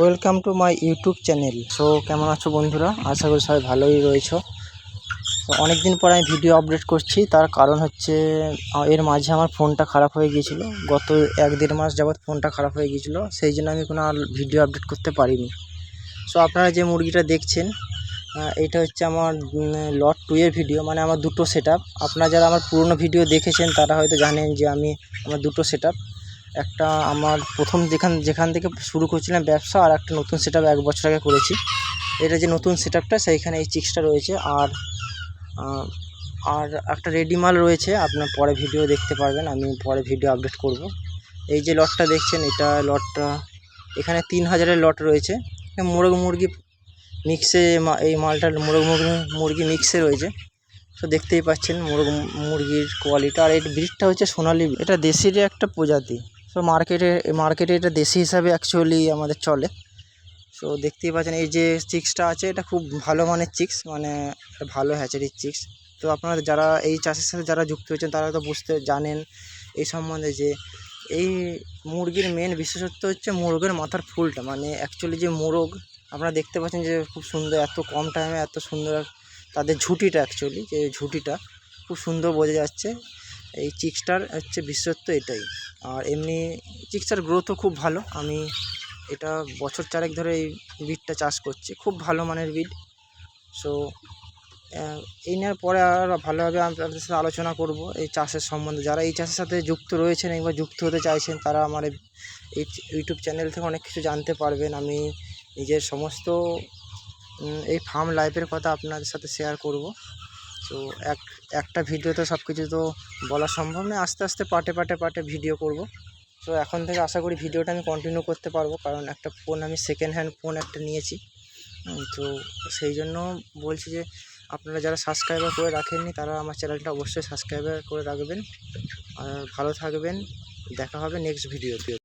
Welcome to my YouTube channel. So কেমন আছো বন্ধুরা? আশা করি সবাই ভালোই রয়েছো। তো অনেক দিন পর আমি ভিডিও আপডেট করছি, তার কারণ হচ্ছে এর মাঝে আমার ফোনটা খারাপ হয়ে গিয়েছিলো। গত 1-1.5 মাস যাবৎ ফোনটা খারাপ হয়ে গিয়েছিলো, সেই জন্য আমি কোনো আর ভিডিও আপডেট করতে পারিনি। সো আপনারা যে মুরগিটা দেখছেন, এইটা হচ্ছে আমার লট 2 এর ভিডিও, মানে আমার দুটো সেট আপ। আপনারা যারা আমার পুরনো ভিডিও দেখেছেন তারা হয়তো জানেন যে আমার দুটো সেট আপ। একটা আমার প্রথম যেখান থেকে শুরু করছিলাম ব্যবসা, আর একটা নতুন সেট আপ 1 বছর আগে করেছি। এটা যে নতুন সেট আপটা, সেইখানে এই চিক্সটা রয়েছে। আর একটা রেডি মাল রয়েছে, আপনার পরে ভিডিও দেখতে পারবেন, আমি পরে ভিডিও আপডেট করব। এই যে লটটা দেখছেন, এটা লটটা এখানে 3000-এর লট রয়েছে। মোরগ মুরগি মিক্সে, এই মালটার মোরগ মুরগি মিক্সে রয়েছে। তো দেখতেই পাচ্ছেন মুরগির কোয়ালিটি। আর এর ব্রিডটা হচ্ছে সোনালি, এটা দেশিরই একটা প্রজাতি। তো মার্কেটে এটা দেশি হিসাবে অ্যাকচুয়ালি আমাদের চলে। সো দেখতেই পাচ্ছেন এই যে চিক্সটা আছে, এটা খুব ভালো মানের চিক্স, মানে ভালো হ্যাচারির চিক্স। তো আপনারা যারা এই চাষের সাথে যারা যুক্ত হয়েছেন তারা তো জানেন এই সম্বন্ধে যে এই মুরগির মেন বিশেষত্ব হচ্ছে মোরগের মাথার ফুলটা, মানে অ্যাকচুয়ালি যে মোরগ আপনারা দেখতে পাচ্ছেন যে খুব সুন্দর, এত কম টাইমে এত সুন্দর তাদের ঝুঁটিটা, অ্যাকচুয়ালি যে ঝুঁটিটা খুব সুন্দর বোঝা যাচ্ছে। এই চিক্সটার হচ্ছে বিশেষত্ব এটাই। আর এমনি চিক্সটার গ্রোথও খুব ভালো। আমি এটা বছর 4 ধরে এই বিটটা চাষ করছি, খুব ভালো মানের বিট। সো এই নেওয়ার পরে আর ভালোভাবে আমি আপনাদের সাথে আলোচনা করব এই চাষের সম্বন্ধে। যারা এই চাষের সাথে যুক্ত রয়েছেন বা যুক্ত হতে চাইছেন, তারা আমার এই ইউটিউব চ্যানেল থেকে অনেক কিছু জানতে পারবেন। আমি নিজের সমস্ত এই ফার্ম লাইফের কথা আপনাদের সাথে শেয়ার করব। তো একটা ভিডিওতে সব কিছু তো বলা সম্ভব নয়, আস্তে আস্তে পার্টে ভিডিও করব। তো এখন থেকে আশা করি ভিডিওটা আমি কন্টিনিউ করতে পারবো, কারণ একটা ফোন আমি সেকেন্ড হ্যান্ড ফোন একটা নিয়েছি। তো সেই জন্য বলছি যে আপনারা যারা সাবস্ক্রাইবার করে রাখেননি তারা আমার চ্যানেলটা অবশ্যই সাবস্ক্রাইবার করে রাখবেন। আর ভালো থাকবেন, দেখা হবে নেক্সট ভিডিওতে।